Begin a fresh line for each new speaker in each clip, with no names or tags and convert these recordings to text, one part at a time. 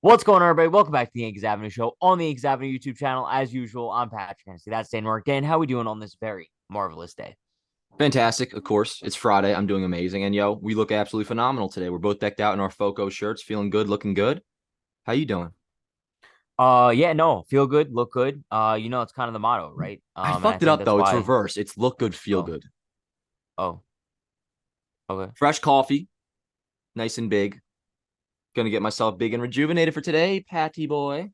What's going on, everybody? Welcome back to the Yankees Avenue Show on the Yankees Avenue YouTube channel. As usual, I'm Patrick Hennessy. That's Dan Rourke. Dan, how are we doing on this very marvelous day?
Fantastic, of course. It's Friday. I'm doing amazing. And we look absolutely phenomenal today. We're both decked out in our Foco shirts, feeling good, looking good. How you doing?
Yeah, no, feel good, look good. It's kind of the motto, right?
I
And I
fucked it
think
up
that's
though. It's
why.
reverse. It's look good, feel
Oh,
good.
oh, okay.
Fresh coffee, nice and big. Gonna get myself big and rejuvenated for today, Patty boy.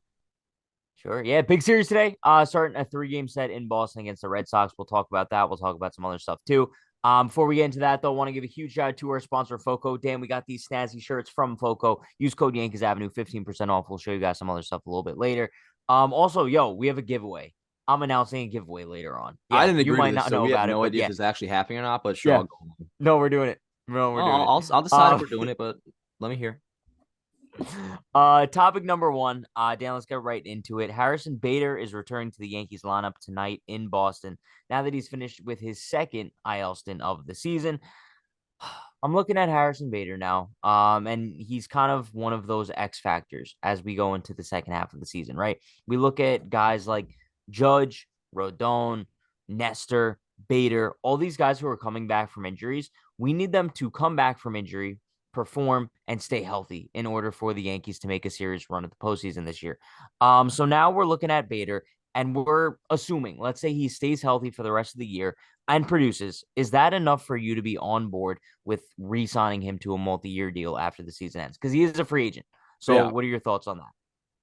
Sure. Yeah, big series today. Starting a three-game set in Boston against the Red Sox. We'll talk about that. We'll talk about some other stuff too. Before we get into that, though, I want to give a huge shout out to our sponsor, Foco. Dan, we got these snazzy shirts from Foco. Use code Yankees Avenue, 15% off. We'll show you guys some other stuff a little bit later. Also, we have a giveaway. I'm announcing a giveaway later on.
I
Yeah,
didn't
you
agree to
might
this,
not
so
know
we have
about it,
no
but
idea if
yeah,
this is actually happening or not. But sure, I'll
yeah.
go on.
No, we're doing it. No, we're
Well,
doing it.
I'll decide if we're doing it, but let me hear.
Topic number one. Dan, let's get right into it. Harrison Bader is returning to the Yankees lineup tonight in Boston. Now that he's finished with his second IL stint of the season, I'm looking at Harrison Bader now. And he's kind of one of those X factors as we go into the second half of the season, right? We look at guys like Judge, Rodon, Nestor, Bader, all these guys who are coming back from injuries. We need them to come back from injury, perform, and stay healthy in order for the Yankees to make a serious run at the postseason this year. So now we're looking at Bader, and we're assuming, let's say he stays healthy for the rest of the year and produces. Is that enough for you to be on board with re-signing him to a multi-year deal after the season ends? Because he is a free agent. So
Yeah,
what are your thoughts on that?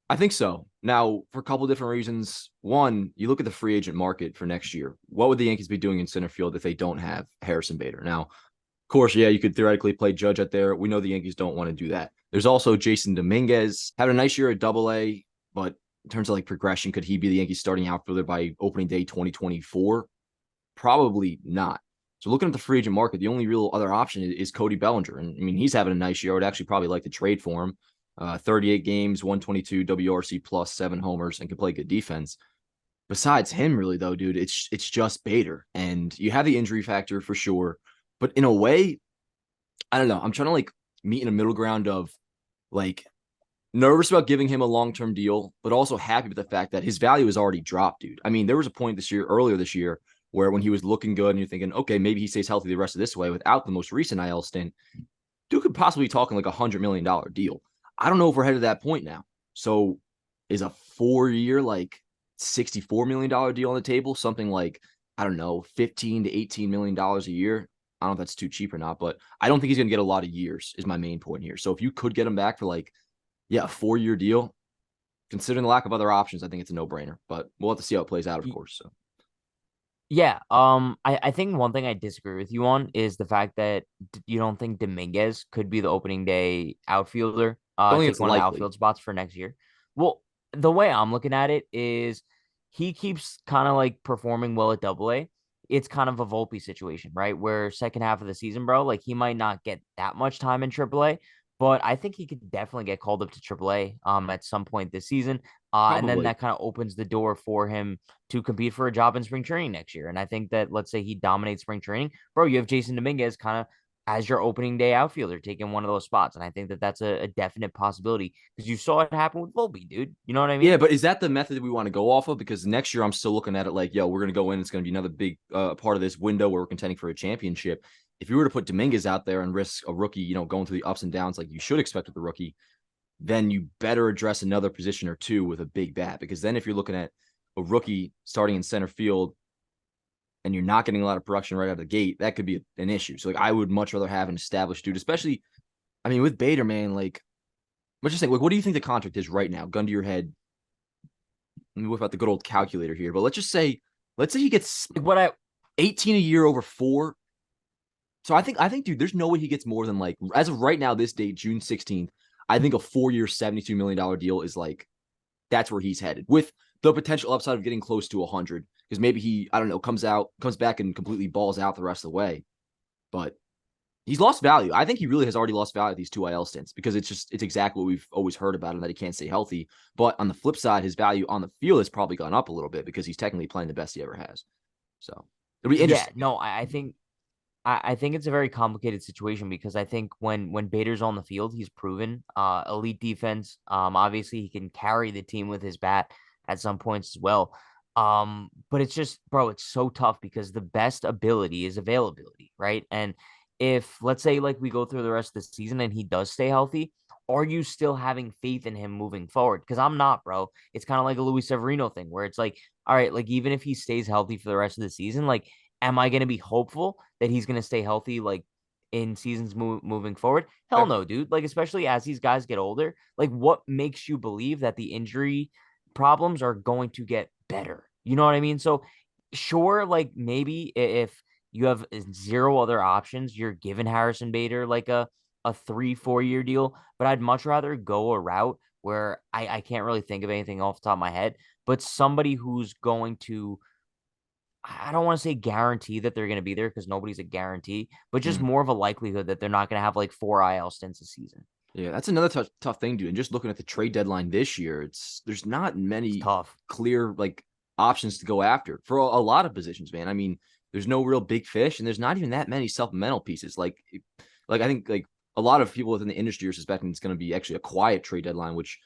I think so. Now, for a couple different reasons. One, you look at the free agent market for next year. What would the Yankees be doing in center field if they don't have Harrison Bader? Now, of course, yeah, you could theoretically play Judge out there. We know the Yankees don't want to do that. There's also Jason Dominguez. Had a nice year at Double A, but in terms of like progression, could he be the Yankees starting outfielder by opening day 2024? Probably not. So looking at the free agent market, the only real other option is Cody Bellinger. And I mean, he's having a nice year. I would actually probably like to trade for him. 38 games, 122 WRC plus, 7 homers, and can play good defense. Besides him, really though, dude, it's just Bader, and you have the injury factor for sure. But in a way, I don't know. I'm trying to like meet in a middle ground of like nervous about giving him a long-term deal, but also happy with the fact that his value has already dropped, dude. I mean, there was a point earlier this year, where when he was looking good and you're thinking, okay, maybe he stays healthy the rest of this way without the most recent IL stint, dude could possibly be talking like $100 million deal. I don't know if we're headed to that point now. So is a 4 year, like $64 million deal on the table, something like, I don't know, 15 to $18 million a year. I don't know if that's too cheap or not, but I don't think he's going to get a lot of years, is my main point here. So if you could get him back for like, yeah, a 4 year deal, considering the lack of other options, I think it's a no brainer. But we'll have to see how it plays out, of course. So
Yeah, I think one thing I disagree with you on is the fact that you don't think Dominguez could be the opening day outfielder,
don't think
take
it's
one of the
likely.
outfield spots for next year. Well, the way I'm looking at it is he keeps kind of like performing well at Double A. It's kind of a Volpe situation, right? Where second half of the season, bro, like he might not get that much time in Triple A, but I think he could definitely get called up to Triple A at some point this season. And then
Probably.
that kind of opens the door for him to compete for a job in spring training next year. And I think that, let's say he dominates spring training, bro, you have Jason Dominguez kind of as your opening day outfielder taking one of those spots. And I think that that's a definite possibility because you saw it happen with Volpe, dude. You know what I
Yeah,
mean?
but is that the method we want to go off of? Because next year I'm still looking at it like, yo, we're going to go in. It's going to be another big part of this window where we're contending for a championship. If you were to put Dominguez out there and risk a rookie, going through the ups and downs like you should expect with the rookie, then you better address another position or two with a big bat. Because then if you're looking at a rookie starting in center field and you're not getting a lot of production right out of the gate, that could be an issue. So like I would much rather have an established dude, especially, I mean, with Bader, man, like, let's just say, like, what do you think the contract is right now? Gun to your head. Let me whip out the good old calculator here, but let's say he gets
Like what I
18 a year over 4. So I think, dude, there's no way he gets more than like, as of right now, this date, June 16th, I think a 4 year, $72 million deal is like, that's where he's headed with the potential upside of getting close to 100. Because maybe he, I don't know, comes back and completely balls out the rest of the way. But he's lost value. I think he really has already lost value at these two IL stints because it's exactly what we've always heard about him, that he can't stay healthy. But on the flip side, his value on the field has probably gone up a little bit because he's technically playing the best he ever has. So it'll be
yeah,
interesting.
no, I think I think it's a very complicated situation because I think when Bader's on the field, he's proven elite defense. Obviously he can carry the team with his bat at some points as well. But it's just, bro, it's so tough because the best ability is availability, right? And if let's say like we go through the rest of the season and he does stay healthy, are you still having faith in him moving forward? Because I'm not, bro. It's kind of like a Luis Severino thing where it's like, all right, like even if he stays healthy for the rest of the season, like am I going to be hopeful that he's going to stay healthy like in seasons moving forward? Hell
Fair.
no, dude. Like, especially as these guys get older, like what makes you believe that the injury problems are going to get better? You know what I mean? So, sure, like maybe if you have zero other options, you're giving Harrison Bader like a 3-4 year deal, but I'd much rather go a route where I can't really think of anything off the top of my head, but somebody who's going to, I don't want to say guarantee that they're going to be there because nobody's a guarantee, but just
Mm.
more of a likelihood that they're not going to have like 4 IL stints a season.
Yeah, that's another tough thing, dude. And just looking at the trade deadline this year, there's not
It's
many
tough.
clear like options to go after for a lot of positions, man. I mean, there's no real big fish, and there's not even that many supplemental pieces. Like I think like a lot of people within the industry are suspecting it's going to be actually a quiet trade deadline, which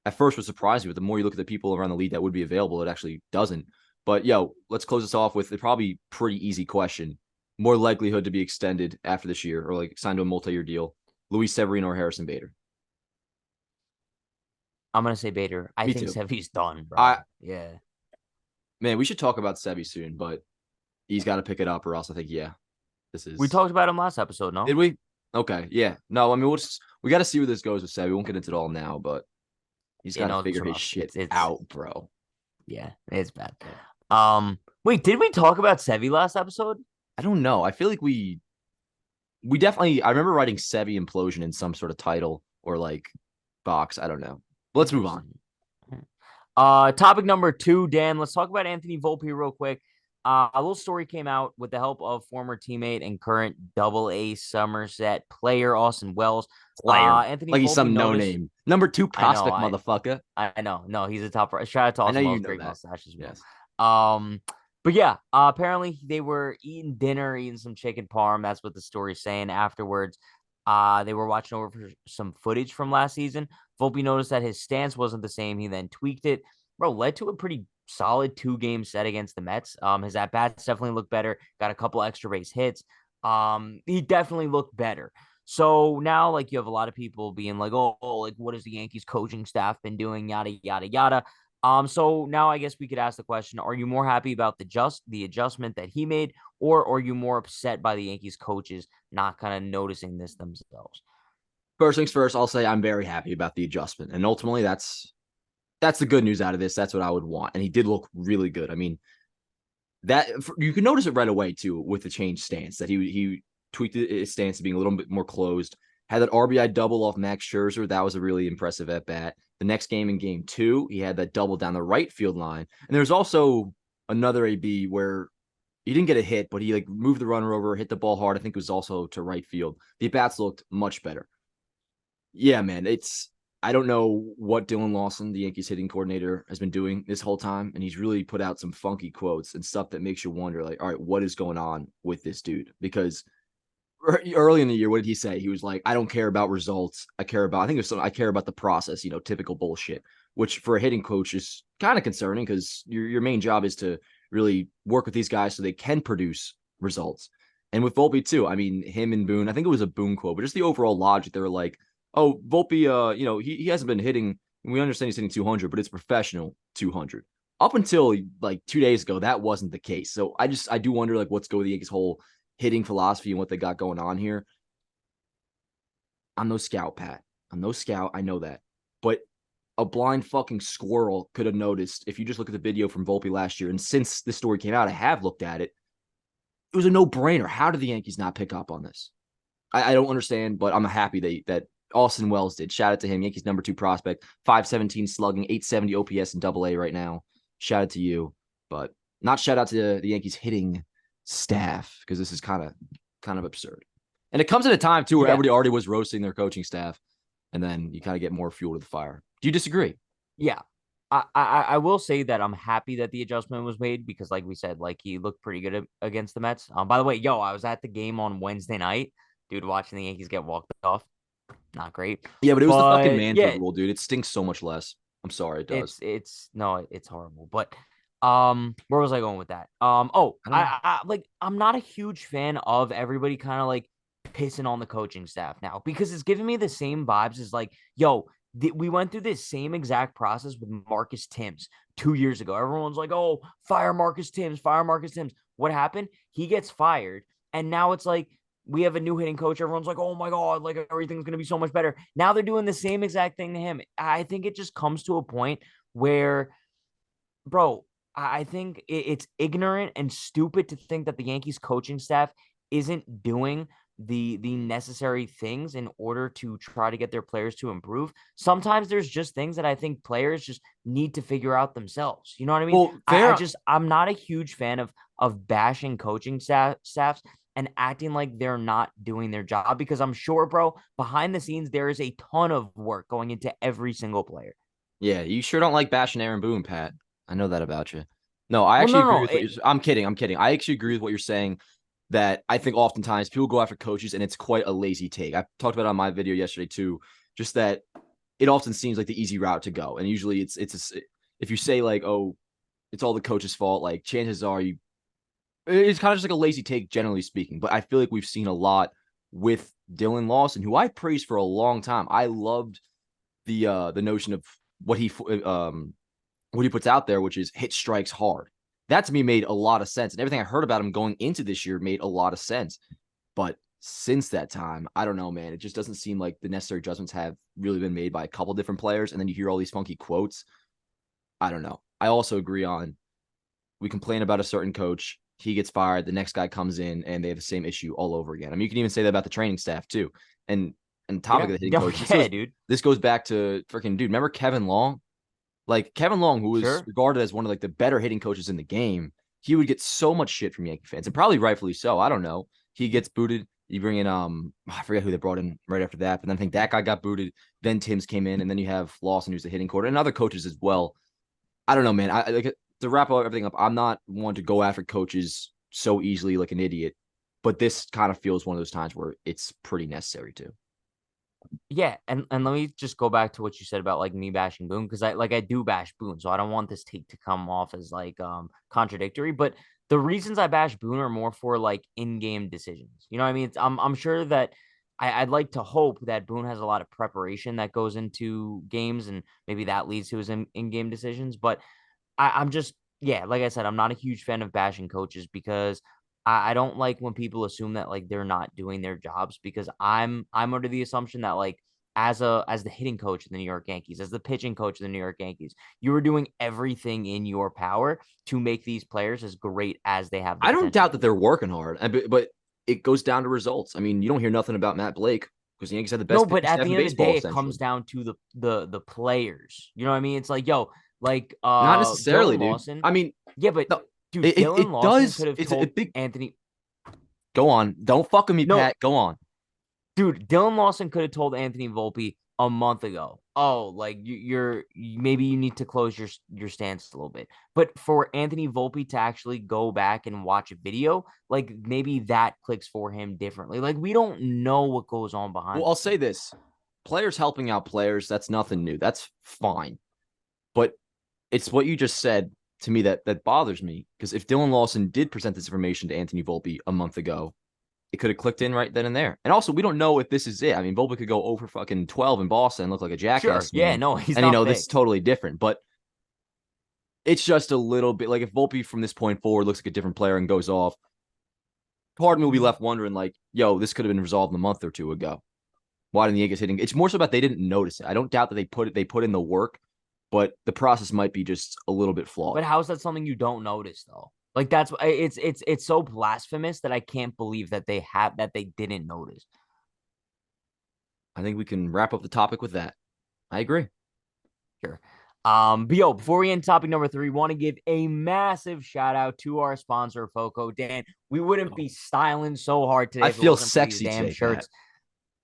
at first would surprise me. But the more you look at the people around the league that would be available, it actually doesn't. But yo, let's close this off with a probably pretty easy question: more likelihood to be extended after this year or like signed to a multi-year deal, Luis Severino or Harrison Bader?
I'm going to say Bader. I
Me
think
too.
Sevy's done,
I
bro. Yeah.
Man, we should talk about Sevy soon, but he's got to pick it up, or else I think this
We
is.
talked about him last episode,
Did
no?
we? Okay, yeah. No, I mean we got to see where this goes with Sevy. We won't get into it all now, but he's
You
got to
know, it's
figure his
rough.
shit
It's
out, bro.
yeah, it's bad.
Yeah.
Wait, did we talk about Sevy last episode?
I don't know. I feel like we definitely. I remember writing Sevy implosion in some sort of title or like box. I don't know. But let's move on.
Interesting. Topic number 2, Dan. Let's talk about Anthony Volpe real quick. A little story came out with the help of former teammate and current Double A Somerset player Austin Wells.
Player,
Anthony
like he's
Volpe
some no
noticed.
name, number 2
I know,
prospect, motherfucker.
I know. No, he's a top. Shout out to
I know
Austin
you
Wells,
know
great
that.
mustache as well.
Yes.
But yeah, apparently they were eating dinner, eating some chicken parm. That's what the story's saying. Afterwards, they were watching over for some footage from last season. Volpe noticed that his stance wasn't the same. He then tweaked it. Bro, led to a pretty solid 2 game set against the Mets. His at bats definitely looked better. Got a couple extra base hits. He definitely looked better. So now, like, you have a lot of people being like, oh, like, what has the Yankees coaching staff been doing? Yada, yada, yada. So now I guess we could ask the question: are you more happy about the adjustment that he made, or are you more upset by the Yankees coaches not kind of noticing this themselves?
First things first, I'll say I'm very happy about the adjustment, and ultimately that's the good news out of this. That's what I would want, and he did look really good. I mean, that you can notice it right away too with the change stance that he tweaked his stance to being a little bit more closed. Had that RBI double off Max Scherzer. That was a really impressive at bat. The next game in game 2, he had that double down the right field line. And there's also another AB where he didn't get a hit, but he like moved the runner over, hit the ball hard. I think it was also to right field. The bats looked much better. Yeah, man, I don't know what Dylan Lawson, the Yankees hitting coordinator, has been doing this whole time, and he's really put out some funky quotes and stuff that makes you wonder, like, all right, what is going on with this dude? Because early in the year, what did he say? He was like, I don't care about results. I care about, I think it was something, I care about the process, typical bullshit, which for a hitting coach is kind of concerning because your main job is to really work with these guys so they can produce results. And with Volpe too, I mean, him and Boone, I think it was a Boone quote, but just the overall logic, they were like, oh, Volpe, he hasn't been hitting, we understand he's hitting 200, but it's professional 200. Up until like 2 days ago, that wasn't the case. So I do wonder like what's going with the Yankees' whole hitting philosophy and what they got going on here. I'm no scout, Pat. I'm no scout. I know that. But a blind fucking squirrel could have noticed if you just look at the video from Volpe last year. And since this story came out, I have looked at it. It was a no-brainer. How did the Yankees not pick up on this? I don't understand, but I'm happy that Austin Wells did. Shout out to him. Yankees number 2 prospect, 517 slugging, 870 OPS in Double A right now. Shout out to you, but not shout out to the Yankees hitting staff because this is kind of absurd. And it comes at a time too where
Yeah.
everybody already was roasting their coaching staff, and then you kind of get more fuel to the fire. Do you disagree?
Yeah. I will say that I'm happy that the adjustment was made because, like we said, like he looked pretty good against the Mets. By the way, yo, I was at the game on Wednesday night, dude, watching the Yankees get walked off. Not great,
Yeah, but it was the fucking
but
Manfred
yeah,
rule, dude. It stinks so much less. I'm sorry, it does.
it's no, it's horrible. But where was I going with that? Oh,
I don't know.
I'm not a huge fan of everybody kind of like pissing on the coaching staff now because it's giving me the same vibes as like, yo, we went through this same exact process with Marcus Timms 2 years ago. Everyone's like, oh, fire Marcus Timms, fire Marcus Timms. What happened? He gets fired, and now it's like we have a new hitting coach. Everyone's like, oh my God, like everything's going to be so much better. Now they're doing the same exact thing to him. I think it just comes to a point where, bro, I think it's ignorant and stupid to think that the Yankees coaching staff isn't doing the necessary things in order to try to get their players to improve. Sometimes there's just things that I think players just need to figure out themselves. You know what I mean?
Well,
I
fair.
just I'm not a huge fan of bashing coaching staffs and acting like they're not doing their job because I'm sure, bro, behind the scenes there is a ton of work going into every single player.
Yeah, you sure don't like bashing Aaron Boone, Pat. I know that about you. No, I
Well,
actually
no,
agree
no,
with what you're. I'm kidding. I'm kidding. I actually agree with what you're saying. That I think oftentimes people go after coaches and it's quite a lazy take. I talked about it on my video yesterday too. Just that it often seems like the easy route to go, and usually if you say like, oh, it's all the coach's fault, like chances are it's kind of just like a lazy take, generally speaking. But I feel like we've seen a lot with Dylan Lawson, who I praised for a long time. I loved the notion of what he what he puts out there, which is hit strikes hard. That to me made a lot of sense. And everything I heard about him going into this year made a lot of sense. But since that time, I don't know, man. It just doesn't seem like the necessary adjustments have really been made by a couple different players. And then you hear all these funky quotes. I don't know. I also agree on we complain about a certain coach. He gets fired. The next guy comes in and they have the same issue all over again. I mean, you can even say that about the training staff too. And topic
yeah,
of the hitting
no,
coach,
yeah, dude,
this goes back to freaking dude. Remember Kevin Long? Like Kevin Long, who was
sure.
regarded as one of like the better hitting coaches in the game, he would get so much shit from Yankee fans, and probably rightfully so. I don't know. He gets booted. You bring in I forget who they brought in right after that, but then I think that guy got booted. Then Timms came in, and then you have Lawson, who's the hitting coach, and other coaches as well. I don't know, man. I like to wrap everything up. I'm not one to go after coaches so easily like an idiot, but this kind of feels one of those times where it's pretty necessary too.
Yeah, and let me just go back to what you said about like me bashing Boone because I do bash Boone, so I don't want this take to come off as like contradictory. But the reasons I bash Boone are more for like in-game decisions. You know what I mean? I'm sure that I'd like to hope that Boone has a lot of preparation that goes into games, and maybe that leads to his in-game decisions. But I'm just, yeah, like I said, I'm not a huge fan of bashing coaches because I don't like when people assume that like they're not doing their jobs because I'm under the assumption that like as the hitting coach of the New York Yankees, as the pitching coach of the New York Yankees, you are doing everything in your power to make these players as great as they have the
I don't
potential
doubt
to
that they're
be.
working hard, but it goes down to results. I mean, you don't hear nothing about Matt Blake because the Yankees have the
No,
best
but
pitching
at
staff
the
in
end of the
baseball,
day, it comes
essentially.
down to the players. You know what I mean? It's like, yo, like
Not necessarily,
Dylan
dude.
Lawson.
I mean,
Yeah, but
no,
dude, Dylan
it
Lawson
does.
could have
It's a
told
big.
Anthony.
Go on. Don't fuck with me,
No,
Pat. Go on.
dude, Dylan Lawson could have told Anthony Volpe a month ago. Oh, like maybe you need to close your stance a little bit. But for Anthony Volpe to actually go back and watch a video, like maybe that clicks for him differently. Like we don't know what goes on
Well,
behind the
I'll say
scenes.
this: players helping out players. That's nothing new. That's fine. But it's what you just said to me that bothers me because if Dylan Lawson did present this information to Anthony Volpe a month ago, it could have clicked in right then and there. And also, we don't know if this is it. I mean, Volpe could go over fucking 12 in Boston and look like a
Sure,
jackass
yeah,
again.
no, he's
And
not
this is
fixed.
totally different. But it's just a little bit like if Volpe from this point forward looks like a different player and goes off, part of me will be left wondering, like, yo, this could have been resolved a month or two ago. Why didn't the Yankees hitting? It's more so about they didn't notice it. I don't doubt that they put in the work, but the process might be just a little bit flawed.
But how's that something you don't notice though? Like that's it's so blasphemous that I can't believe that they didn't notice.
I think we can wrap up the topic with that. I agree.
Sure. But yo, before we end topic number three, want to give a massive shout out to our sponsor, Foco. Dan, we wouldn't be styling so hard today
I
if it
feel
wasn't for these
sexy
damn
today, Pat.
shirts.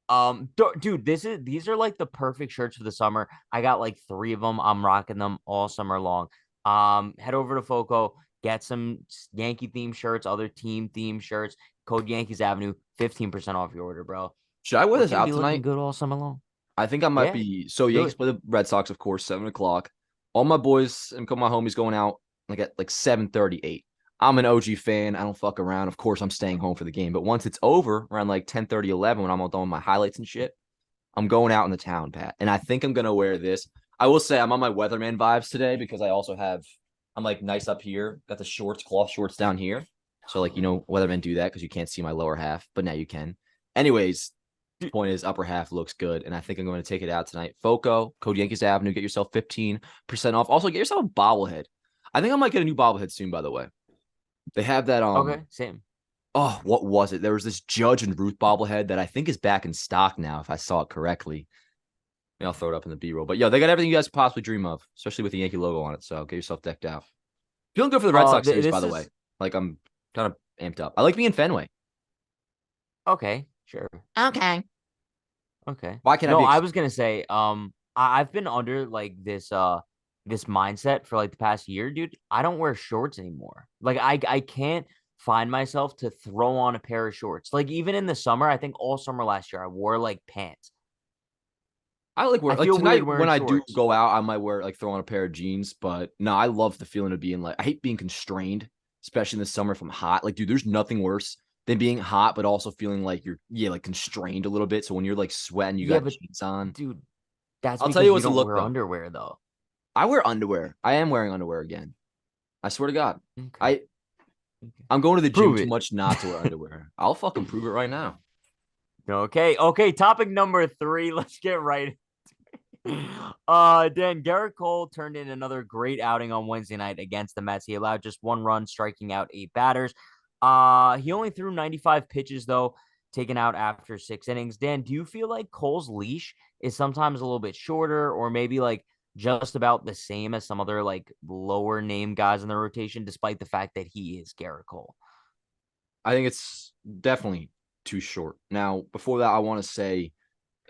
Dude, these are like the perfect shirts for the summer. I got like three of them. I'm rocking them all summer long. Head over to Foco, get some Yankee themed shirts, other team themed shirts. Code Yankees Avenue, 15% off your order, bro.
Should I wear
We're
this
gonna
out
be looking
tonight?
good all summer long.
I think I might
Yeah,
be. So
do
Yankees
it.
play the Red Sox, of course, 7 o'clock. All my boys and a couple of my homies going out like at like 7:38. I'm an OG fan. I don't fuck around. Of course, I'm staying home for the game. But once it's over, around like 10:30, 11, when I'm all done with my highlights and shit, I'm going out in the town, Pat. And I think I'm gonna wear this. I will say I'm on my weatherman vibes today because I also have I'm like nice up here. Got the shorts, cloth shorts down here. So like weathermen do that because you can't see my lower half, but now you can. Anyways, point is upper half looks good, and I think I'm going to take it out tonight. Foco, code Yankees Avenue, get yourself 15% off. Also, get yourself a bobblehead. I think I might get a new bobblehead soon, by the way. They have that
Okay, same.
oh, what was it? There was this Judge and Ruth bobblehead that I think is back in stock now, if I saw it correctly. Maybe I'll throw it up in the B roll. But yo, they got everything you guys could possibly dream of, especially with the Yankee logo on it. So get yourself decked out. Feeling good for the Red Sox series, by
This
the way.
is
Like I'm kind of amped up. I like being in Fenway.
okay, sure.
Okay.
Okay.
Why can't I
No,
be
I was gonna say, I've been under like this mindset for like the past year, dude. I don't wear shorts anymore. Like I can't find myself to throw on a pair of shorts. Like even in the summer, I think all summer last year I wore like pants.
I like wear
I
like
feel weird
tonight
wearing
when I do
shorts.
go out, I might wear like throw on a pair of jeans. But no, I love the feeling of being like I hate being constrained, especially in the summer if I'm hot. Like, dude, there's nothing worse than being hot, but also feeling like you're like constrained a little bit. So when you're like sweating, you
Yeah,
got
but
jeans on.
dude, that's
I'll tell you
because you
what's the
don't
look
wear
though.
underwear though.
I wear underwear. I am wearing underwear again. I swear to God.
Okay.
I
Okay.
I'm going to the gym
Prove
too
it.
much not to wear underwear. I'll fucking prove it right now.
Okay. Okay. Topic number three. Let's get right. Dan Gerrit Cole turned in another great outing on Wednesday night against the Mets. He allowed just one run, striking out eight batters. He only threw 95 pitches though, taken out after 6 innings. Dan, do you feel like Cole's leash is sometimes a little bit shorter, or maybe like just about the same as some other like lower name guys in the rotation, despite the fact that he is Gerrit Cole?
I think it's definitely too short. Now, before that, I want to say,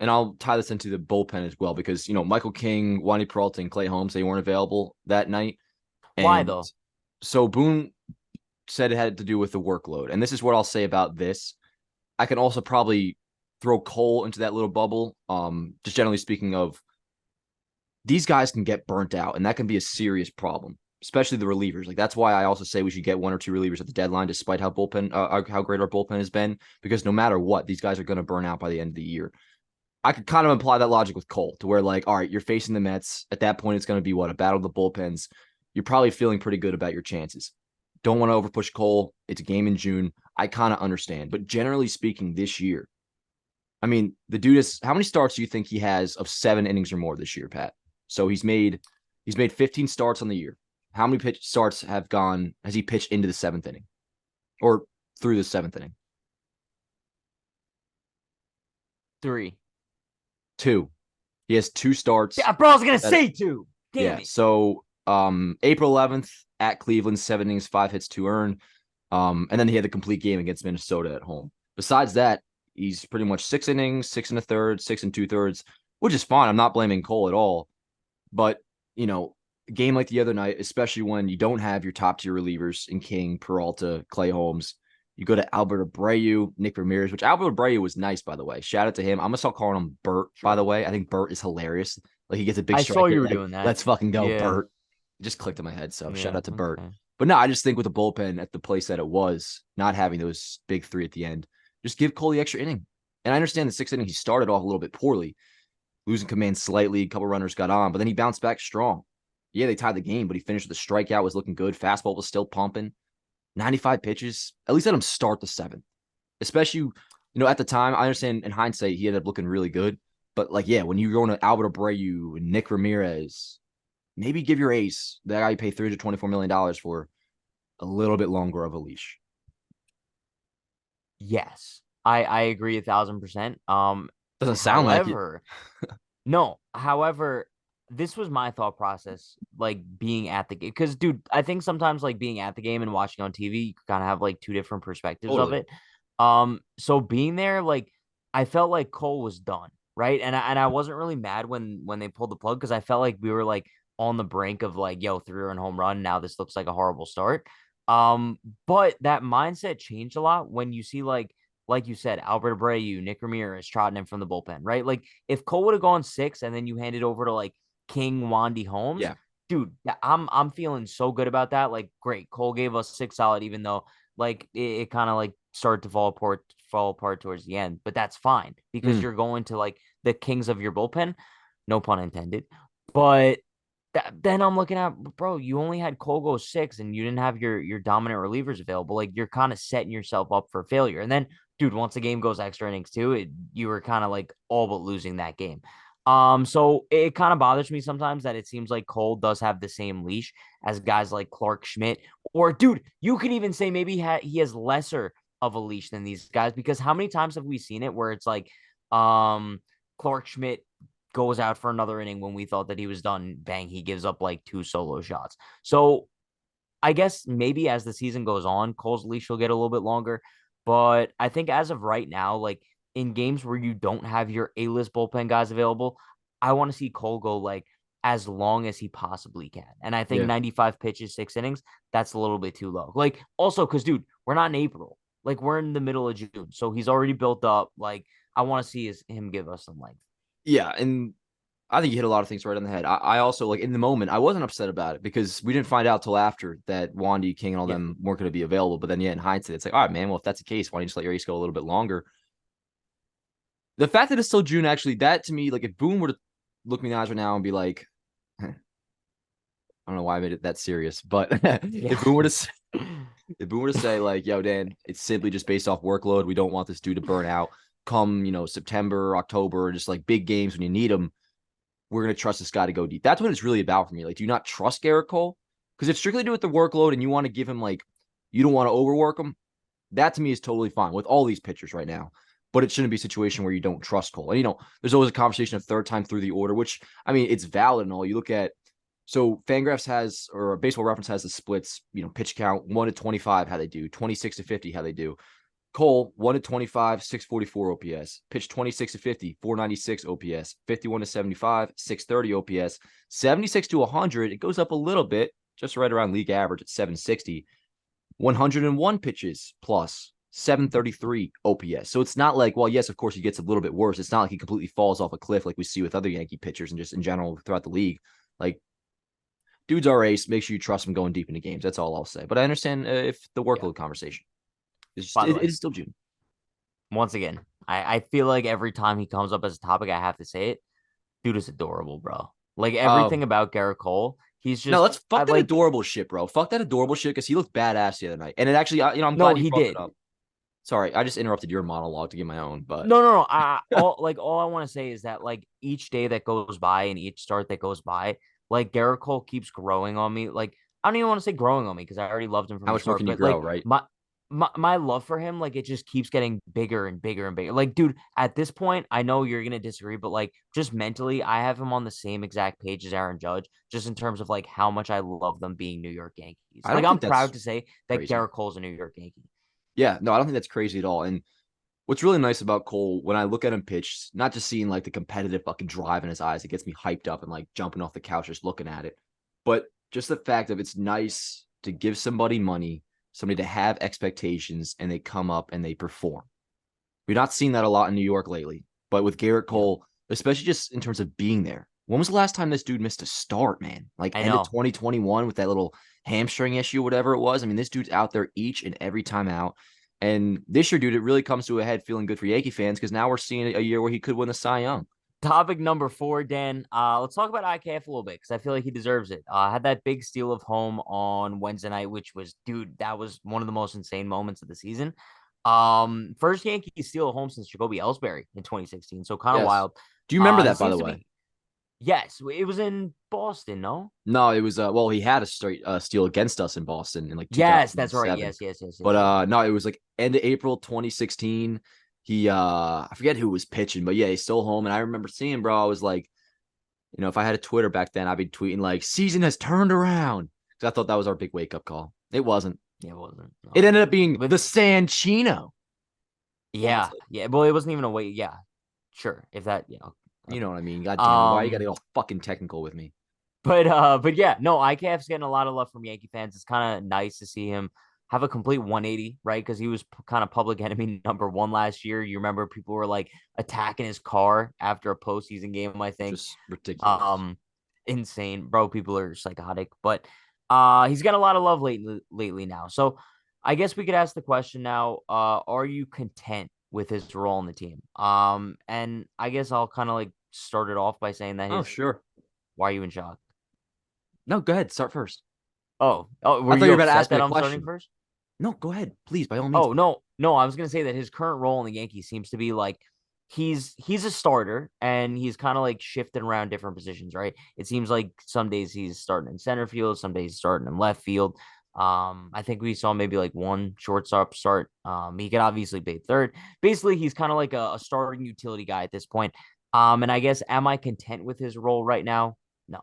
and I'll tie this into the bullpen as well, because Michael King, Wandy Peralta, and Clay Holmes, they weren't available that night.
Why
And
though?
so Boone said it had to do with the workload. And this is what I'll say about this. I can also probably throw Cole into that little bubble. Just generally speaking of these guys can get burnt out, and that can be a serious problem, especially the relievers. Like that's why I also say we should get one or two relievers at the deadline, despite how how great our bullpen has been, because no matter what, these guys are going to burn out by the end of the year. I could kind of imply that logic with Cole to where like, all right, you're facing the Mets. At that point, it's going to be what, a battle of the bullpens. You're probably feeling pretty good about your chances. Don't want to overpush Cole. It's a game in June. I kind of understand. But generally speaking, this year, I mean, the dude is how many starts do you think he has of 7 innings or more this year, Pat? So he's made 15 starts on the year. How many pitch starts has he pitched into the seventh inning or through the seventh inning?
Three.
Two. He has two starts.
Yeah, bro, I was gonna
That
say two. Damn
Yeah.
it.
So April 11th at Cleveland, 7 innings, 5 hits, 2 earned. And then he had the complete game against Minnesota at home. Besides that, he's pretty much 6 innings, 6 1/3, 6 2/3, which is fine. I'm not blaming Cole at all. But, a game like the other night, especially when you don't have your top tier relievers in King, Peralta, Clay Holmes, you go to Albert Abreu, Nick Ramirez, which Albert Abreu was nice, by the way. Shout out to him. I'm going to start calling him Bert, by the
Sure.
way. I think Bert is hilarious. Like he gets a big
I
strike
saw you
rate.
were
Like,
doing that.
let's fucking go,
Yeah.
Bert. It just clicked in my head. So shout
Yeah.
out to Bert.
Okay.
But no, I just think with the bullpen at the place that it was, not having those big three at the end, just give Cole the extra inning. And I understand the 6th inning, he started off a little bit poorly, losing command slightly. A couple runners got on, but then he bounced back strong. Yeah, they tied the game, but he finished with a strikeout, was looking good. Fastball was still pumping. 95 pitches. At least let him start the seventh. Especially, at the time, I understand in hindsight, he ended up looking really good. But like, yeah, when you're going to Albert Abreu and Nick Ramirez, maybe give your ace, that guy you pay $324 million for, a little bit longer of a leash.
Yes. I agree 1,000%.
Doesn't sound like it.
However, no, however, this was my thought process, like being at the game. Because, dude, I think sometimes like being at the game and watching on TV, you kind of have like two different perspectives of
Totally.
it. So being there, like I felt like Cole was done, right? And I wasn't really mad when they pulled the plug because I felt like we were like on the brink of like, yo, 3-run home run. Now this looks like a horrible start. But that mindset changed a lot when you see like you said, Albert Abreu, Nick Ramirez trotting in from the bullpen, right? Like if Cole would have gone 6 and then you hand it over to like King Wandy Holmes,
Yeah.
dude, I'm feeling so good about that. Like, great, Cole gave us 6 solid, even though like it kind of like started to fall apart towards the end. But that's fine because
Mm.
you're going to like the kings of your bullpen, no pun intended. But then I'm looking at, bro, you only had Cole go 6 and you didn't have your dominant relievers available. Like you're kind of setting yourself up for failure. And then, dude, once the game goes extra innings too, you were kind of like all but losing that game. So it kind of bothers me sometimes that it seems like Cole does have the same leash as guys like Clark Schmidt, or dude, you could even say maybe he has lesser of a leash than these guys, because how many times have we seen it where it's like, Clark Schmidt goes out for another inning when we thought that he was done, bang, he gives up like 2 solo shots. So I guess maybe as the season goes on, Cole's leash will get a little bit longer. But I think as of right now, like in games where you don't have your A-list bullpen guys available, I want to see Cole go like as long as he possibly can. And I think
Yeah.
95 pitches, 6 innings, that's a little bit too low. Like also because, dude, we're not in April. Like we're in the middle of June. So he's already built up. Like I want to see him give us some length.
Yeah. And I think you hit a lot of things right on the head. I also, like, in the moment, I wasn't upset about it because we didn't find out till after that Wandy, King, and all
Yeah.
them weren't going to be available. But then, yeah, in hindsight, it's like, all right, man, well, if that's the case, why don't you just let your ace go a little bit longer? The fact that it's still June, actually, that to me, like, if Boone were to look me in the eyes right now and be like, I don't know why I made it that serious, but
Yeah.
if Boone were to say, like, yo, Dan, it's simply just based off workload. We don't want this dude to burn out come, September, October, just like big games when you need them. We're going to trust this guy to go deep. That's what it's really about for me. Like, do you not trust Gerrit Cole? Because if strictly do with the workload and you want to give him, like, you don't want to overwork him, that to me is totally fine with all these pitchers right now. But it shouldn't be a situation where you don't trust Cole. And, there's always a conversation of third time through the order, which, I mean, it's valid and all. You look at, so Fangraphs has, or Baseball Reference has the splits, pitch count 1 to 25, how they do, 26 to 50, how they do. Cole, 1 to 25, 644 OPS. Pitch 26 to 50, 496 OPS. 51 to 75, 630 OPS. 76 to 100, it goes up a little bit, just right around league average at 760. 101 pitches plus, 733 OPS. So it's not like, well, yes, of course, he gets a little bit worse. It's not like he completely falls off a cliff like we see with other Yankee pitchers and just in general throughout the league. Like, dude's our ace. Make sure you trust him going deep into games. That's all I'll say. But I understand if the
Yeah.
workload conversation.
By the
It
way,
is still June.
once again, I feel like every time he comes up as a topic, I have to say it. Dude is adorable, bro. Like everything about Gerrit Cole, he's
No,
just
let's
I
fuck that
like.
adorable shit, bro. Fuck that adorable shit because he looked badass the other night. And it actually, I'm
No,
glad you
he
brought that
did.
up. Sorry, I just interrupted your monologue to give my own, but
No. All I want to say is that like each day that goes by and each start that goes by, like Gerrit Cole keeps growing on me. Like I don't even want to say growing on me because I already loved him from
how
the
much more
start.
can you
But
grow,
like
right?
my love for him, like it just keeps getting bigger and bigger and bigger. Like, dude, at this point, I know you're gonna disagree, but like just mentally, I have him on the same exact page as Aaron Judge, just in terms of like how much I love them being New York Yankees.
I
Like
don't
I'm
think
proud
that's
to say that
crazy.
Gerrit Cole's a New York Yankee.
Yeah, no, I don't think that's crazy at all. And what's really nice about Cole, when I look at him pitch, not just seeing like the competitive fucking drive in his eyes, it gets me hyped up and like jumping off the couch just looking at it. But just the fact that it's nice to give somebody money, somebody to have expectations, and they come up and they perform. We've not seen that a lot in New York lately, but with Gerrit
Yeah,
Cole, especially just in terms of being there. When was the last time this dude missed a start, man? Like
I
end of
know.
2021 with that little hamstring issue, whatever it was. I mean, this dude's out there each and every time out. And this year, dude, it really comes to a head feeling good for Yankee fans because now we're seeing a year where he could win the Cy Young.
Topic number 4, Dan. Let's talk about IKF a little bit because I feel like he deserves it. Had that big steal of home on Wednesday night, which was, dude, that was one of the most insane moments of the season. First Yankee steal of home since Jacoby Ellsbury in 2016, so kind of
Yes.
wild.
Do you remember
He
that, by
seems
the
to
way?
be. Yes, it was in Boston. No.
No, it was well, he had a straight steal against us in Boston in like
Yes, that's right.
2007.
Yes.
But no, it was like end of April 2016. He I forget who was pitching, but yeah, he's still home. And I remember seeing, bro, I was like, if I had a Twitter back then, I'd be tweeting like season has turned around. Because I thought that was our big wake up call. It wasn't.
Yeah, it wasn't.
It
No,
ended up being
but
the Sanchino.
Yeah,
Honestly,
yeah. Well, it wasn't even a wait. Yeah, sure. If that,
you know
okay.
what I mean. God damn it, why you got to
Um,
get all fucking technical with me?
but yeah, no, IKF's getting a lot of love from Yankee fans. It's kind of nice to see him have a complete 180, right? Because he was kind of public enemy number one last year. You remember people were like attacking his car after a postseason game, I think.
Just ridiculous.
Um, insane, bro. People are psychotic, but he's got a lot of love lately now. So I guess we could ask the question now, are you content with his role on the team? And I guess I'll kind of like start it off by saying that
Oh,
his
sure.
why are you in shock?
No, go ahead. Start first.
Oh,
I
were
thought
you
you were about to
upset
ask me
that
a
I'm starting
question.
first?
No, go ahead, please, by all means.
Oh, no, I was gonna say that his current role in the Yankees seems to be like he's a starter and he's kind of like shifting around different positions, right? It seems like some days he's starting in center field, some days he's starting in left field. I think we saw maybe like one shortstop start. He could obviously be third. Basically, he's kind of like a starting utility guy at this point. And I guess am I content with his role right now? No.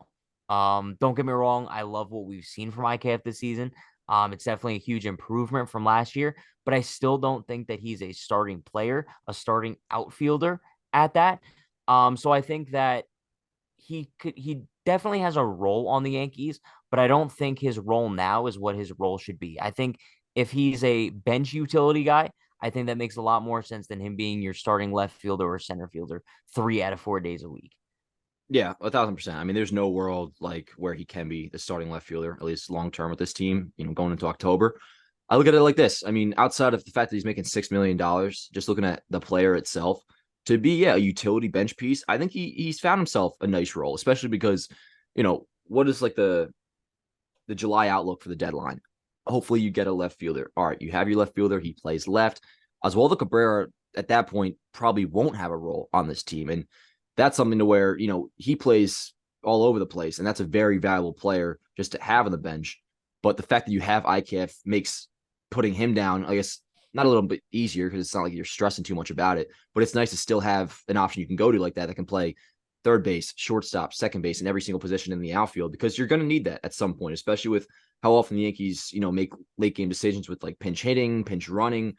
Don't get me wrong, I love what we've seen from IKF this season. It's definitely a huge improvement from last year, but I still don't think that he's a starting player, a starting outfielder at that. So I think that he definitely has a role on the Yankees, but I don't think his role now is what his role should be. I think if he's a bench utility guy, I think that makes a lot more sense than him being your starting left fielder or center fielder 3 out of 4 days a week.
Yeah, 1,000%. I mean, there's no world like where he can be the starting left fielder, at least long term with this team, going into October. I look at it like this. I mean, outside of the fact that he's making $6 million, just looking at the player itself, to be a utility bench piece, I think he's found himself a nice role, especially because, what is like the July outlook for the deadline? Hopefully you get a left fielder. All right, you have your left fielder, he plays left. Oswaldo Cabrera at that point probably won't have a role on this team. And that's something to where, he plays all over the place. And that's a very valuable player just to have on the bench. But the fact that you have IKF makes putting him down, I guess, not a little bit easier because it's not like you're stressing too much about it. But it's nice to still have an option you can go to like that can play third base, shortstop, second base, in every single position in the outfield because you're going to need that at some point, especially with how often the Yankees, make late game decisions with like pinch hitting, pinch running.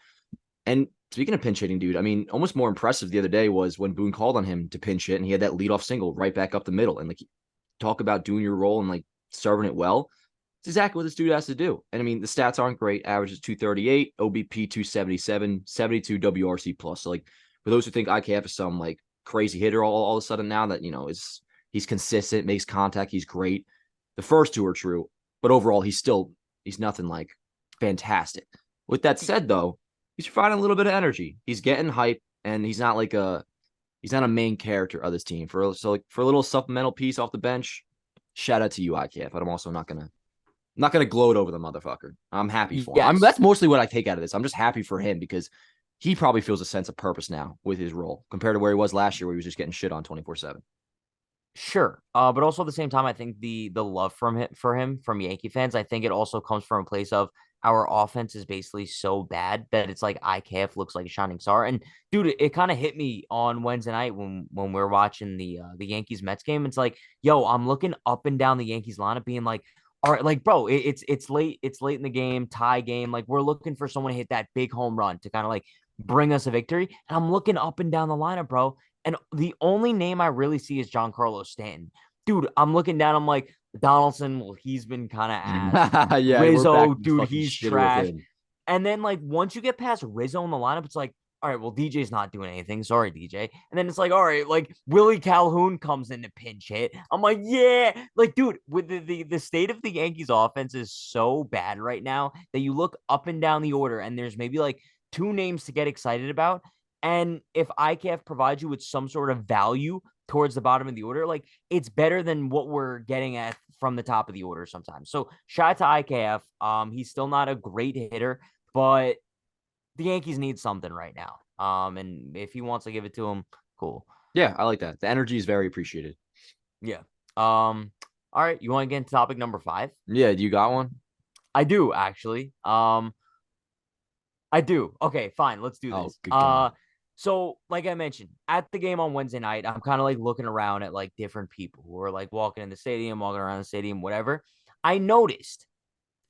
And speaking of pinch hitting, dude, I mean, almost more impressive the other day was when Boone called on him to pinch hit and he had that leadoff single right back up the middle. And like, talk about doing your role and like serving it well. It's exactly what this dude has to do. And I mean, the stats aren't great. Average is 238, OBP 277, 72 WRC plus. So like for those who think IKF is some like crazy hitter all of a sudden now that, is he's consistent, makes contact, he's great. The first two are true, but overall he's nothing like fantastic. With that said though, he's providing a little bit of energy. He's getting hype and he's not a main character of this team. For a little supplemental piece off the bench, shout out to you, IKF. But I'm also not gonna gloat over the motherfucker. I'm happy for him. I mean,
Yes.
that's mostly what I take out of this. I'm just happy for him because he probably feels a sense of purpose now with his role compared to where he was last year, where he was just getting shit on 24/7.
Sure. But also at the same time, I think the love from him from Yankee fans, I think it also comes from a place of our offense is basically so bad that it's like IKF looks like a shining star. And dude, it kind of hit me on Wednesday night when we are watching the Yankees Mets game. It's like, yo, I'm looking up and down the Yankees lineup, being like, all right, like, bro, it's late in the game, tie game. Like, we're looking for someone to hit that big home run to kind of like bring us a victory. And I'm looking up and down the lineup, bro. And the only name I really see is Giancarlo Stanton. Dude, I'm looking down. I'm like, Donaldson, well, he's been kind of ass.
Yeah, we're back
Rizzo,
to this
dude,
fucking
he's
shitter with
trash.
him.
And then, like, once you get past Rizzo in the lineup, it's like, all right, well, DJ's not doing anything. Sorry, DJ. And then it's like, all right, like Willie Calhoun comes in to pinch hit. I'm like, yeah, like, dude, with the state of the Yankees offense is so bad right now that you look up and down the order and there's maybe like two names to get excited about. And if IKF provides you with some sort of value towards the bottom of the order, like it's better than what we're getting at from the top of the order sometimes. So shout out to IKF. He's still not a great hitter, but the Yankees need something right now. And if he wants to give it to him, cool.
Yeah, I like that. The energy is very appreciated.
Yeah. All right. You want to get into topic number 5?
Yeah, do you got one?
I do actually. I do. Okay, fine. Let's do
Oh,
this.
good God.
So like I mentioned, at the game on Wednesday night, I'm kind of like looking around at like different people who are like walking in the stadium, walking around the stadium, whatever. I noticed,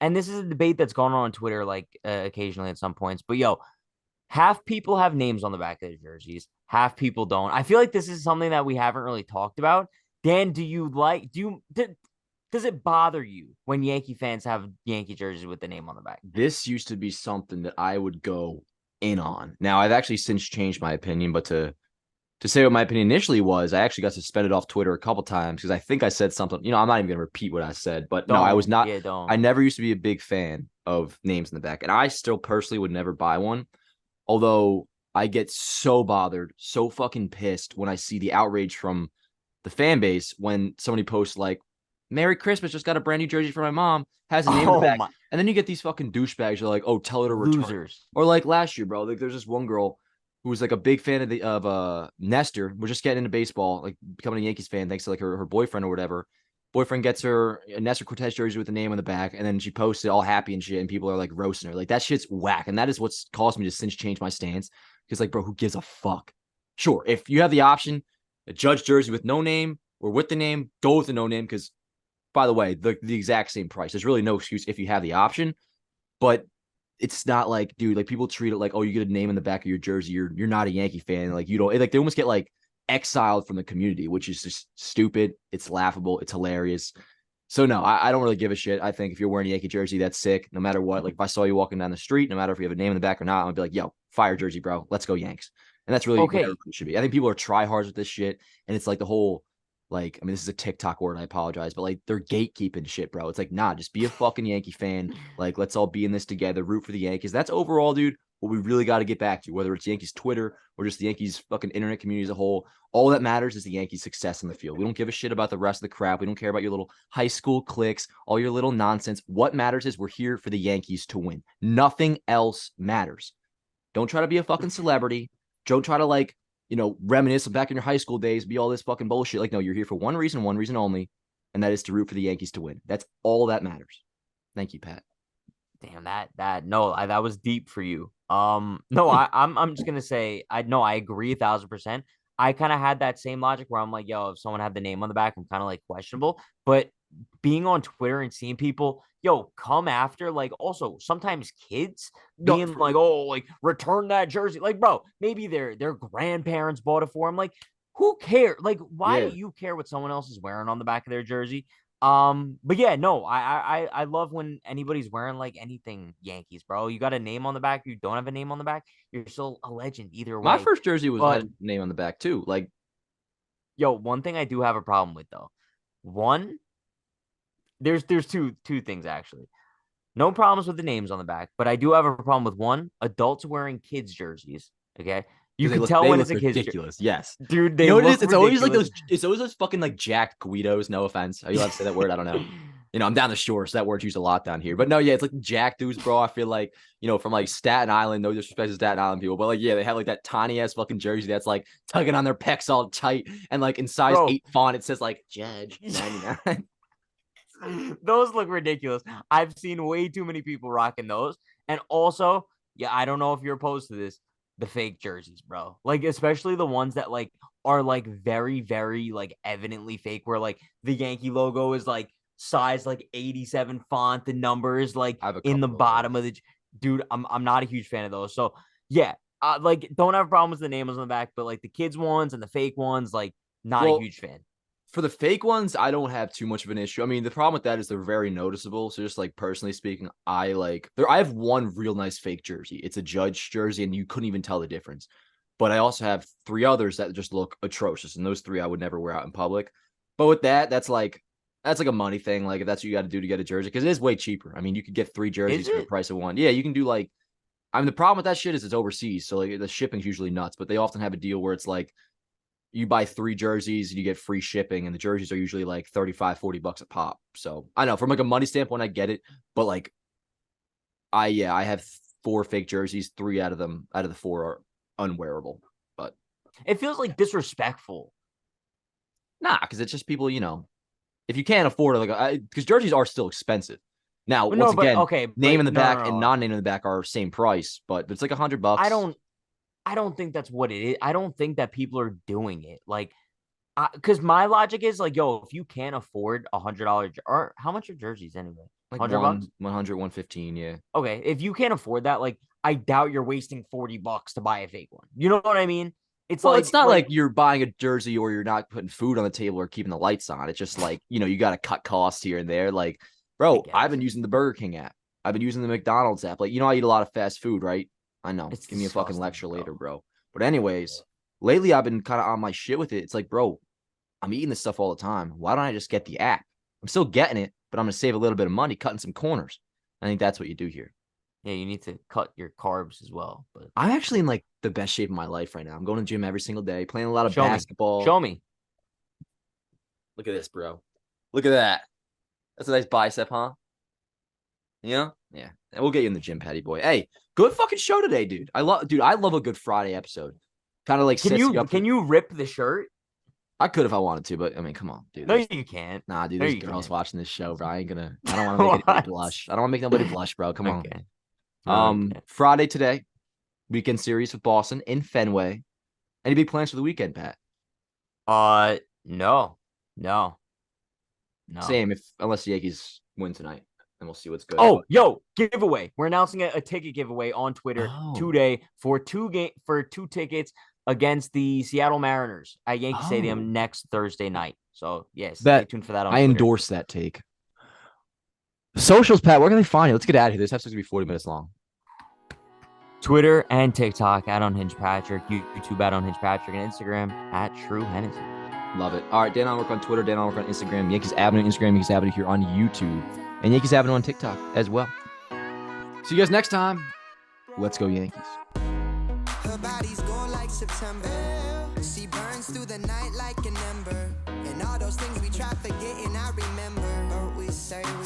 and this is a debate that's going on Twitter like occasionally at some points, but yo, half people have names on the back of their jerseys, half people don't. I feel like this is something that we haven't really talked about. Dan, does it bother you when Yankee fans have Yankee jerseys with the name on the back?
This used to be something that I would go in on. Now I've actually since changed my opinion, but to say what my opinion initially was, I actually got suspended off Twitter a couple times because I think I said something. I'm not even going to repeat what I said, but no, I was
Don't.
not.
Yeah, don't.
I never used to be a big fan of names in the back, and I still personally would never buy one. Although I get so bothered, so fucking pissed when I see the outrage from the fan base when somebody posts like, "Merry Christmas, just got a brand new jersey for my mom, has a name in the
Oh
back,"
my
and then you get these fucking douchebags. You're like, "Oh, tell her to return it."
losers.
Or like last year, bro. Like there's this one girl who was like a big fan of Nestor. We're just getting into baseball, like becoming a Yankees fan thanks to like her boyfriend or whatever. Boyfriend gets her a Nestor Cortez jersey with the name on the back, and then she posts it all happy and shit, and people are like roasting her. Like that shit's whack, and that is what's caused me to since change my stance. Because like, bro, who gives a fuck? Sure, if you have the option, a Judge jersey with no name or with the name, go with the no name. Because by the way, the exact same price. There's really no excuse if you have the option, but it's not like, dude, like people treat it like, oh, you get a name in the back of your jersey, you're not a Yankee fan. Like you don't like they almost get like exiled from the community, which is just stupid. It's laughable. It's hilarious. So no, I don't really give a shit. I think if you're wearing a Yankee jersey, that's sick. No matter what. Like if I saw you walking down the street, no matter if you have a name in the back or not, I'm gonna be like, yo, fire jersey, bro. Let's go Yanks. And that's really what
Okay.
everybody should be. I think people are tryhards with this shit. And it's like the whole like, I mean, this is a TikTok word, I apologize, but like they're gatekeeping shit, bro. It's like, nah, just be a fucking Yankee fan. Like, let's all be in this together, root for the Yankees. That's overall, dude, what we really got to get back to, whether it's Yankees Twitter or just the Yankees fucking internet community as a whole. All that matters is the Yankees' success in the field. We don't give a shit about the rest of the crap. We don't care about your little high school cliques, all your little nonsense. What matters is we're here for the Yankees to win. Nothing else matters. Don't try to be a fucking celebrity. Don't try to like, reminisce back in your high school days, be all this fucking bullshit. Like, no, you're here for one reason only, and that is to root for the Yankees to win. That's all that matters. Thank you, Pat.
Damn that was deep for you. No, I'm just gonna say I agree 1,000%. I kind of had that same logic where I'm like, yo, if someone had the name on the back, I'm kind of like questionable. But being on Twitter and seeing people, yo, come after, like, also sometimes kids
No,
being like, oh, like return that jersey, like, bro, maybe their grandparents bought it for them. Like, who cares? Like, why do
yeah.
you care what someone else is wearing on the back of their jersey? But yeah, no, I love when anybody's wearing like anything Yankees, bro. You got a name on the back, you don't have a name on the back, you're still a legend either
My
way.
first jersey had
But
a name on the back too. Like,
yo, one thing I do have a problem with though. One, there's two things actually. No problems with the names on the back, but I do have a problem with one, adults wearing kids jerseys. Okay. You
because
can tell
they
when
look
it's a kid's jersey.
ridiculous. Yes.
Dude,
You
they
know what it
look
is? It's always like
ridiculous.
those. It's always those fucking like jacked Guidos. No offense. Are you allowed to say that word? I don't know. I'm down the shore, so that word's used a lot down here. But no, yeah, it's like jack dudes, bro. I feel like, from like Staten Island, no disrespect to Staten Island people, but like, yeah, they have like that tiny ass fucking jersey that's like tugging on their pecs all tight. And like in size
Bro,
8 font, it says like Judge 99.
those look ridiculous. I've seen way too many people rocking those. And also, yeah, I don't know if you're opposed to this, the fake jerseys, bro. Like, especially the ones that like are like very, very like evidently fake, where like the Yankee logo is like size like 87 font, the number is like
I have a
in the
couple of
bottom
those.
of the dude. I'm not a huge fan of those. So yeah, like don't have problems with the names on the back, but like the kids ones and the fake ones, like not a
Well,
huge fan.
for the fake ones, I don't have too much of an issue. I mean, the problem with that is they're very noticeable. So just like personally speaking, I have one real nice fake jersey. It's a Judge jersey, and you couldn't even tell the difference. But I also have three others that just look atrocious, and those three I would never wear out in public. But with that, that's like a money thing. Like if that's what you got to do to get a jersey, because it is way cheaper. I mean, you could get three
Is
jerseys for the
it?
price of one. Yeah, you can do like. I mean, the problem with that shit is it's overseas, so like the shipping's usually nuts. But they often have a deal where it's like you buy three jerseys and you get free shipping, and the jerseys are usually like 35-40 bucks a pop. So I know from like a money standpoint, I get it, but like I have four fake jerseys. Three out of the four are unwearable. But
It feels like disrespectful.
nah, because it's just people, if you can't afford it, like because jerseys are still expensive. Now, once
No, but
again,
okay,
name
but
in the
no,
back
no,
and
no.
non-name in the back are same price, but it's like
I
$100.
don't I don't think that's what it is. I don't think that people are doing it. Like because my logic is like, yo, if you can't afford $100, or how much are jerseys anyway?
Like
100 bucks.
100, 115. Yeah.
Okay, if you can't afford that, like I doubt you're wasting $40 to buy a fake one. You know what I mean? It's
Well, it's
like
not like you're buying a jersey or you're not putting food on the table or keeping the lights on. It's just like, you got to cut costs here and there. Like,
I
bro, I've
guess
been using the Burger King app. I've been using the McDonald's app. Like, I eat a lot of fast food, right? I know.
it's
Give me a fucking
disgusting,
lecture
bro.
later, bro. But anyways, lately I've been kind of on my shit with it. It's like, bro, I'm eating this stuff all the time. Why don't I just get the app? I'm still getting it, but I'm going to save a little bit of money cutting some corners. I think that's what you do here.
Yeah, you need to cut your carbs as well. But
I'm actually in like the best shape of my life right now. I'm going to the gym every single day, playing a lot of
show me,
basketball.
show me.
Look at this, bro. Look at that. That's a nice bicep, huh? Yeah. And we'll get you in the gym, Patty boy. Hey, good fucking show today, dude. I love a good Friday episode. Kind of like
Can
sets you up.
you rip the shirt?
I could if I wanted to, but I mean, come on, dude.
No, you can't.
Nah, dude,
No,
there's
you
girls
can't.
watching this show, bro. I don't want to make anybody blush. I don't want to make nobody blush, bro. Come on.
Okay. Okay.
Friday today, weekend series with Boston in Fenway. Any big plans for the weekend, Pat?
No.
Same, unless the Yankees win tonight, and we'll see what's good.
Oh, yo, giveaway. We're announcing a ticket giveaway on Twitter today for two tickets against the Seattle Mariners at Yankee Stadium next Thursday night. So, yes, stay tuned for that on
I
Twitter.
endorse that take. Socials, Pat, where can they find you? Let's get out of here. This episode's going to be 40 minutes long.
Twitter and TikTok at Unhinged Patrick, YouTube at Unhinged Patrick, and Instagram at True Hennessy.
Love it. All right, Dan Onwork on Twitter, Dan Onwork on Instagram, Yankees Avenue Instagram, Yankees Avenue here on YouTube, and Yankees Avenue on TikTok as well. See you guys next time. Let's go Yankees.
Her body's going like September. She burns through the night like an ember. And all those things we try forgetting, I remember. But we say we